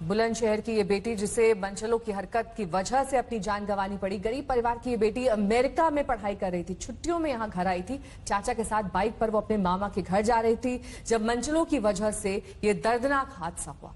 बुलंदशहर की ये बेटी जिसे मनचलों की हरकत की वजह से अपनी जान गंवानी पड़ी। गरीब परिवार की ये बेटी अमेरिका में पढ़ाई कर रही थी, छुट्टियों में यहाँ घर आई थी। चाचा के साथ बाइक पर वो अपने मामा के घर जा रही थी जब मनचलों की वजह से ये दर्दनाक हादसा हुआ।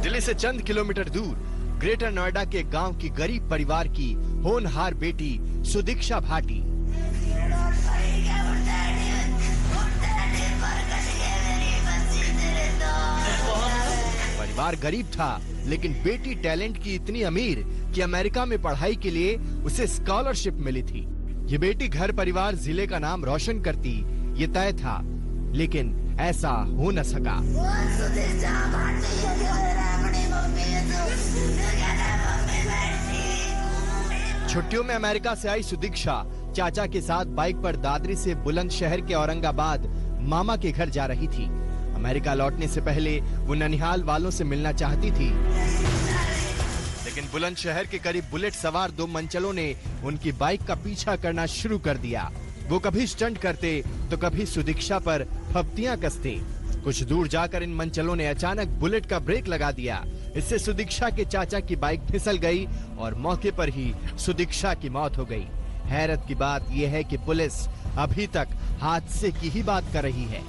दिल्ली से चंद किलोमीटर दूर ग्रेटर नोएडा के गांव की गरीब परिवार की होनहार बेटी सुदीक्षा भाटी। परिवार गरीब था, लेकिन बेटी टैलेंट की इतनी अमीर कि अमेरिका में पढ़ाई के लिए उसे स्कॉलरशिप मिली थी। ये बेटी घर परिवार जिले का नाम रोशन करती, ये तय था, लेकिन ऐसा हो न सका। छुट्टियों में अमेरिका से आई सुदीक्षा चाचा के साथ बाइक पर दादरी से बुलंदशहर के औरंगाबाद मामा के घर जा रही थी। अमेरिका लौटने से पहले वो ननिहाल वालों से मिलना चाहती थी, लेकिन बुलंदशहर के करीब बुलेट सवार दो मनचलों ने उनकी बाइक का पीछा करना शुरू कर दिया। वो कभी स्टंट करते तो कभी सुदीक्षा पर फब्तियां कसते। कुछ दूर जाकर इन मनचलों ने अचानक बुलेट का ब्रेक लगा दिया। इससे सुदीक्षा के चाचा की बाइक फिसल गई और मौके पर ही सुदीक्षा की मौत हो गई। हैरत की बात यह है कि पुलिस अभी तक हादसे की ही बात कर रही है।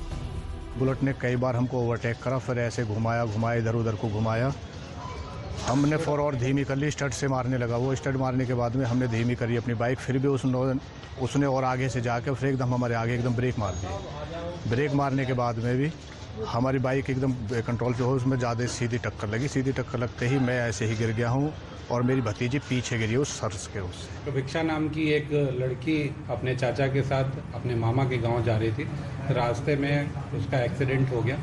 बुलेट ने कई बार हमको ओवरटेक करा, फिर ऐसे घुमाया इधर उधर को घुमाया। हमने फॉरवर्ड धीमी कर ली, स्टड से मारने लगा। वो स्टड मारने के बाद में हमने धीमी करी अपनी बाइक, फिर भी उसने और आगे से जाकर फिर एकदम हमारे आगे एकदम ब्रेक मार दी। ब्रेक मारने के बाद में भी हमारी बाइक एकदम कंट्रोल पे हो, उसमें ज़्यादा सीधी टक्कर लगी। सीधी टक्कर लगते ही मैं ऐसे ही गिर गया हूँ और मेरी भतीजी पीछे गिरी उस सर्स के उससे। प्रवीक्षा नाम की एक लड़की अपने चाचा के साथ अपने मामा के गांव जा रही थी। रास्ते में उसका एक्सीडेंट हो गया।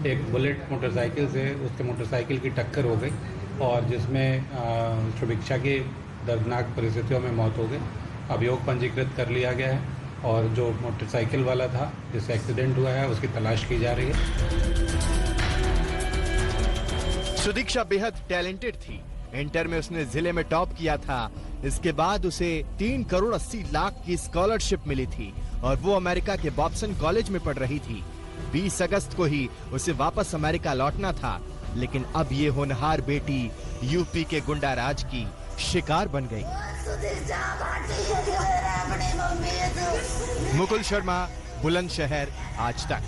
एक बुलेट मोटरसाइकिल से उसके मोटरसाइकिल की टक्कर हो गई और जिसमें प्रवीक्षा की दर्दनाक परिस्थितियों में मौत हो गई। अभियोग पंजीकृत कर लिया गया है और जो मोटरसाइकिल वाला था जिससे एक्सीडेंट हुआ है उसकी तलाश की जा रही है। सुदीक्षा बेहद टैलेंटेड थी। इंटर में उसने जिले में टॉप किया था। इसके बाद उसे 3 करोड़ 80 लाख की स्कॉलरशिप मिली थी और वो अमेरिका के बॉब्सन कॉलेज में पढ़ रही थी। 20 अगस्त को ही उसे वापस अमेरिका लौटना था, लेकिन अब ये होनहार बेटी यूपी के गुंडा राज की शिकार बन गई। मुकुल शर्मा, बुलंदशहर, आज तक।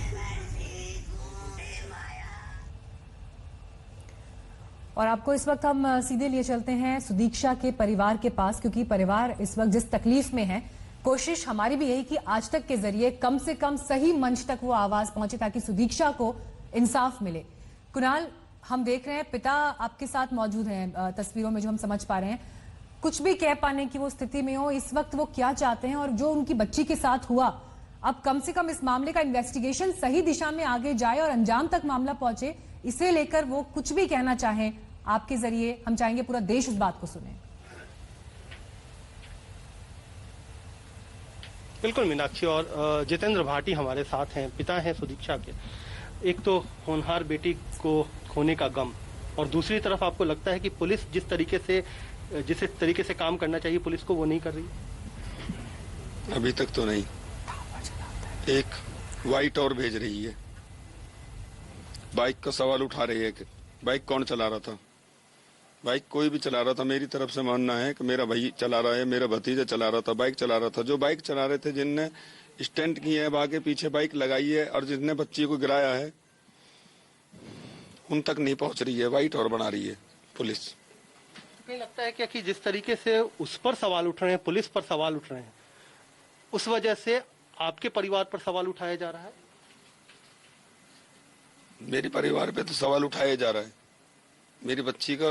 और आपको इस वक्त हम सीधे लिए चलते हैं सुदीक्षा के परिवार के पास, क्योंकि परिवार इस वक्त जिस तकलीफ में है। कोशिश हमारी भी यही कि आज तक के जरिए कम से कम सही मंच तक वो आवाज पहुंचे ताकि सुदीक्षा को इंसाफ मिले। कुणाल, हम देख रहे हैं पिता आपके साथ मौजूद हैं तस्वीरों में, जो हम समझ पा रहे हैं। कुछ भी कह पाने की वो स्थिति में हो, इस वक्त वो क्या चाहते हैं और जो उनकी बच्ची के साथ हुआ, अब कम से कम इस मामले का इन्वेस्टिगेशन सही दिशा में आगे जाए और अंजाम तक मामला पहुंचे, इसे लेकर वो कुछ भी कहना चाहें आपके जरिए, हम चाहेंगे पूरा देश उस बात को सुने। बिल्कुल मीनाक्षी, और जितेंद्र भाटी हमारे साथ हैं, पिता हैं सुदीक्षा के। एक तो होनहार बेटी को खोने का गम, और दूसरी तरफ आपको लगता है कि पुलिस जिस तरीके से काम करना चाहिए पुलिस को वो नहीं कर रही। अभी तक तो नहीं। एक वाइट और भेज रही है, बाइक का सवाल उठा रही है कि बाइक कौन चला रहा था। बाइक कोई भी चला रहा था। मेरी तरफ से मानना है कि मेरा भाई चला रहा है, मेरा भतीजा चला रहा था, बाइक चला रहा था। जो बाइक चला रहे थे, जिनने स्टंट किए हैं, आगे पीछे बाइक लगाई है और जिसने बच्ची को गिराया है, उन तक नहीं पहुंच रही है, वाइट और बना रही है पुलिस। नहीं लगता है क्या कि जिस तरीके से उस पर सवाल उठ रहे हैं, पुलिस पर सवाल उठ रहे हैं, उस वजह से आपके परिवार पर सवाल उठाया जा रहा है? मेरे परिवार पे तो सवाल उठाया जा रहा है। मेरी बच्ची का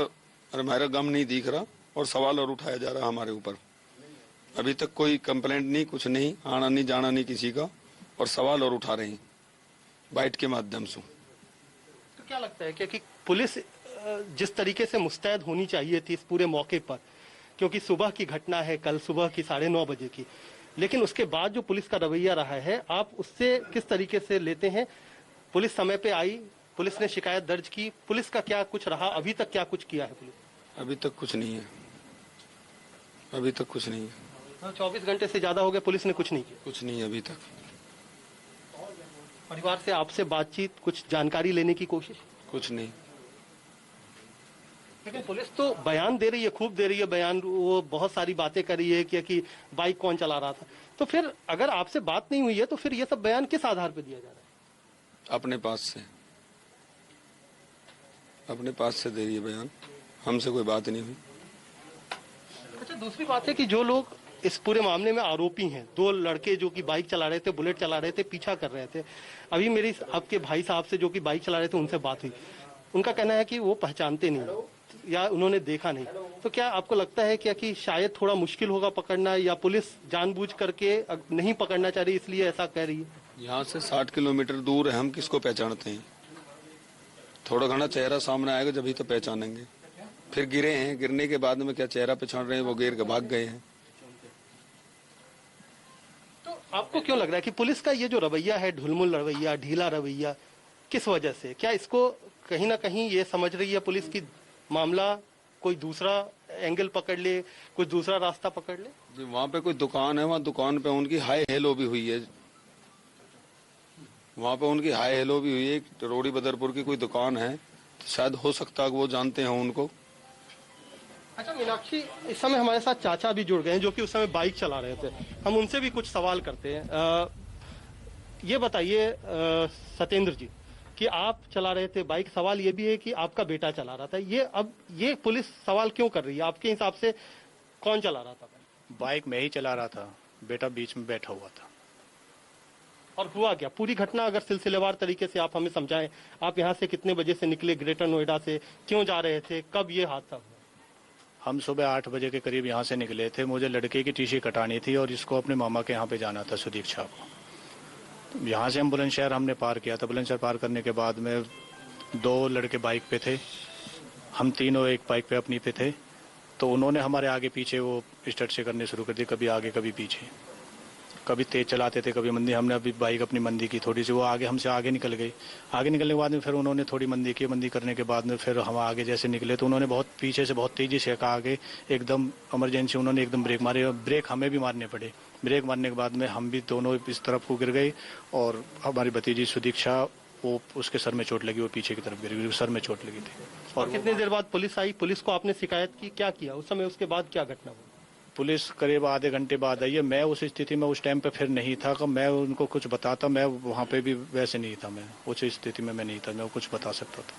और हमारा गम नहीं दिख रहा और सवाल और उठाया जा रहा है हमारे ऊपर। अभी तक कोई कंप्लेंट नहीं, कुछ नहीं, आना नहीं जाना नहीं किसी का, और सवाल और उठा रहे हैं बाइट के माध्यम से। तो क्या लगता है कि पुलिस जिस तरीके से मुस्तैद होनी चाहिए थी इस पूरे मौके पर, क्योंकि सुबह की घटना है, कल सुबह की 9:30 बजे की, लेकिन उसके बाद जो पुलिस का रवैया रहा है, आप उससे किस तरीके से लेते हैं? पुलिस समय पे आई, पुलिस ने शिकायत दर्ज की, पुलिस का क्या कुछ रहा? अभी तक क्या कुछ किया है पुलिस? अभी तक कुछ नहीं है, अभी तक कुछ नहीं है। 24 घंटे से ज्यादा हो गया, पुलिस ने कुछ नहीं किया? कुछ नहीं अभी तक। परिवार से आपसे बातचीत, कुछ जानकारी लेने की कोशिश? कुछ नहीं। लेकिन पुलिस तो बयान दे रही है, खूब दे रही है बयान, वो बहुत सारी बातें कर रही है कि बाइक कौन चला रहा था। तो फिर अगर आपसे बात नहीं हुई है तो फिर ये सब बयान किस आधार पर दिया जा रहा है? अपने पास से दे रही है बयान, हमसे कोई बात नहीं हुई। अच्छा, दूसरी बात है कि जो लोग इस पूरे मामले में आरोपी हैं, 2 लड़के जो कि बाइक चला रहे थे, बुलेट चला रहे थे, पीछा कर रहे थे। अभी मेरी आपके भाई साहब से जो कि बाइक चला रहे थे उनसे बात हुई, उनका कहना है कि वो पहचानते नहीं या उन्होंने देखा नहीं। तो क्या आपको लगता है कि शायद थोड़ा मुश्किल होगा पकड़ना, या पुलिस जानबूझ करके नहीं पकड़ना चाह रही इसलिए ऐसा कह रही है? यहाँ से 60 किलोमीटर दूर है, हम किसको पहचानते हैं? थोड़ा घना चेहरा सामने आएगा जब ही तो पहचानेंगे। फिर गिरे हैं, गिरने के बाद में क्या चेहरा पहचान रहे हैं? वो गिर के भाग गए हैं। तो आपको क्यों लग रहा है कि पुलिस का ये जो रवैया है, ढुलमुल रवैया, ढीला रवैया, किस वजह से? क्या इसको कहीं ना कहीं ये समझ रही है पुलिस की मामला कोई दूसरा एंगल पकड़ ले, कुछ दूसरा रास्ता पकड़ ले? जी, वहाँ पे कोई दुकान है, वहाँ दुकान पे उनकी हाई हेलो भी हुई है। वहाँ पे उनकी हाई हेलो भी हुई है। रोड़ी बदरपुर की कोई दुकान है, तो शायद हो सकता है वो जानते हैं उनको। अच्छा मीनाक्षी, इस समय हमारे साथ चाचा भी जुड़ गए हैं जो कि उस समय बाइक चला रहे थे। हम उनसे भी कुछ सवाल करते हैं। ये बताइए सत्येंद्र जी कि आप चला रहे थे बाइक, सवाल ये भी है कि आपका बेटा चला रहा था। ये पुलिस सवाल क्यों कर रही है? आपके हिसाब से कौन चला रहा था? बाइक मैं ही चला रहा था, बेटा बीच में बैठा हुआ था। और हुआ क्या? पूरी घटना अगर सिलसिलेवार तरीके से आप हमें समझाएं। आप यहाँ से कितने बजे से निकले ग्रेटर नोएडा से, क्यों जा रहे थे, कब ये हादसा हुआ? हम सुबह 8 बजे के करीब यहाँ से निकले थे। मुझे लड़के की टीसी कटानी थी और इसको अपने मामा के यहाँ पे जाना था, सुदीक्षा को। यहाँ से हम बुलंदशहर हमने पार किया था। बुलंदशहर पार करने के बाद में 2 लड़के बाइक पे थे, हम तीनों एक बाइक पे अपनी पे थे। तो उन्होंने हमारे आगे पीछे वो स्टार्ट से करने शुरू कर दी, कभी आगे कभी पीछे, कभी तेज चलाते थे कभी मंदी। हमने अभी बाइक अपनी मंदी की थोड़ी सी, वो आगे हमसे आगे निकल गई। आगे निकलने के बाद में फिर उन्होंने थोड़ी मंदी की। मंदी करने के बाद में फिर हम आगे जैसे निकले तो उन्होंने बहुत पीछे से बहुत तेजी से आगे एकदम इमरजेंसी उन्होंने एकदम ब्रेक मारे। ब्रेक हमें भी मारने पड़े। ब्रेक मारने के बाद में हम भी दोनों इस तरफ को गिर गए और हमारी भतीजी सुदीक्षा, वो उसके सर में चोट लगी, वो पीछे की तरफ गिर गई, सर में चोट लगी थी। और कितनी देर बाद पुलिस आई? पुलिस को आपने शिकायत की, क्या किया उस समय? उसके बाद क्या घटना हुई? पुलिस करीब आधे घंटे बाद आई है। मैं उस स्थिति में उस टाइम पे फिर नहीं था कि मैं उनको कुछ बताता। मैं वहाँ पे भी वैसे नहीं था, मैं उस स्थिति में मैं नहीं था, मैं कुछ बता सकता था।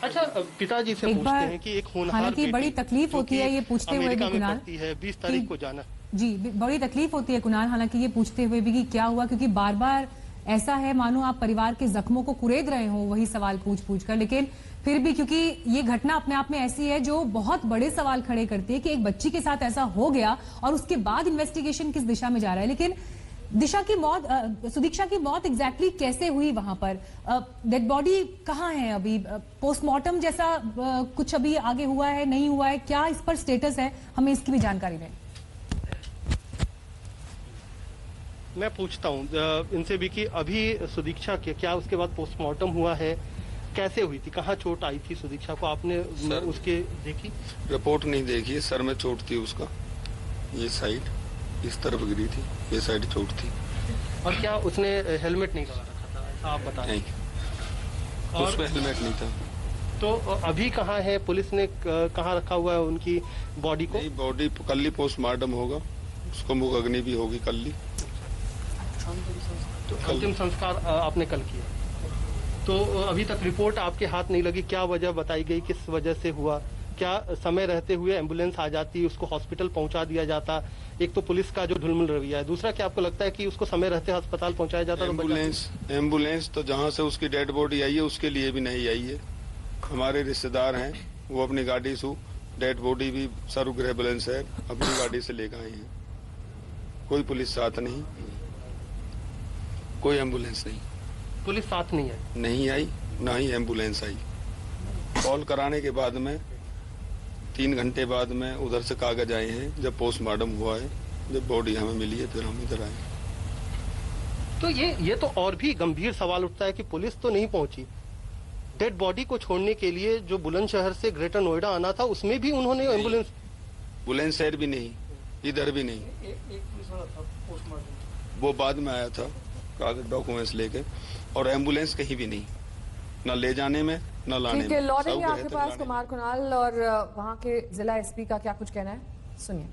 अच्छा, पिताजी से पूछते हैं कि एक होनहार हालांकि बड़ी तकलीफ होती है ये पूछते हुए भी कुणाल, 20 तारीख को जाना। जी, बड़ी तकलीफ होती है कुणाल हालांकि ये पूछते हुए भी कि क्या हुआ, क्योंकि बार बार ऐसा है मानो आप परिवार के जख्मों को कुरेद रहे हो वही सवाल पूछ कर। लेकिन फिर भी क्योंकि ये घटना अपने आप में ऐसी है जो बहुत बड़े सवाल खड़े करती है कि एक बच्ची के साथ ऐसा हो गया और उसके बाद इन्वेस्टिगेशन किस दिशा में जा रहा है। लेकिन सुदीक्षा की मौत एग्जैक्टली कैसे हुई? वहां पर डेड बॉडी कहाँ है अभी? पोस्टमार्टम जैसा कुछ अभी आगे हुआ है, नहीं हुआ है? क्या इस पर स्टेटस है? हमें इसकी भी जानकारी दें। मैं पूछता हूँ इनसे भी कि अभी सुदीक्षा के क्या उसके बाद पोस्टमार्टम हुआ है? कैसे हुई थी, कहाँ चोट आई थी सुदीक्षा को? आपने उसके देखी? रिपोर्ट नहीं देखी है। सर में चोट थी उसका, ये साइड इस तरफ गिरी थी, ये साइड चोट थी। और क्या उसने हेलमेट नहीं लगा रखा था, ऐसा आप बता? नहीं, उसमें हेलमेट नहीं था। तो अभी कहाँ है? पुलिस ने कहाँ रखा हुआ है उनकी बॉडी को? बॉडी कल ही पोस्टमार्टम होगा, उसको मुख अग्नि भी होगी कल ही। तो अंतिम संस्कार आपने कल किया, तो अभी तक रिपोर्ट आपके हाथ नहीं लगी। क्या वजह बताई गई, किस वजह से हुआ? क्या समय रहते हुए एम्बुलेंस आ जाती, उसको हॉस्पिटल पहुंचा दिया जाता? एक तो पुलिस का जो ढुलमुल रवैया है, दूसरा क्या आपको लगता है कि उसको समय रहते अस्पताल पहुंचाया जाता? एम्बुलेंस तो जहां से उसकी डेड बॉडी आई है उसके लिए भी नहीं आई है। हमारे रिश्तेदार हैं, वो अपनी गाड़ी से डेड बॉडी भी सर्वगृह एम्बुलेंस है अपनी गाड़ी से लेकर आए हैं। कोई पुलिस साथ नहीं, कोई एम्बुलेंस नहीं। पुलिस साथ नहीं है? नहीं आई, ना ही एम्बुलेंस आई। कॉल कराने के बाद में 3 घंटे बाद में उधर से कागज आए हैं, जब पोस्टमार्टम हुआ है, जब बॉडी हमें मिली है, फिर हम इधर आए। तो ये तो और भी गंभीर सवाल उठता है कि पुलिस तो नहीं पहुंची। डेड बॉडी को छोड़ने के लिए जो बुलंदशहर से ग्रेटर नोएडा आना था उसमें भी उन्होंने एम्बुलेंस, बुलंदशहर भी नहीं, इधर भी नहीं, वो बाद में आया था। कागज डॉक्यूमेंट्स लेके, और एम्बुलेंस कहीं भी नहीं, न ले जाने में न लाने ठीक है, में। लौटेंगे सब गए आपके थे पास लाने में। कुमार कुणाल, और वहाँ के जिला एसपी का क्या कुछ कहना है, सुनिए।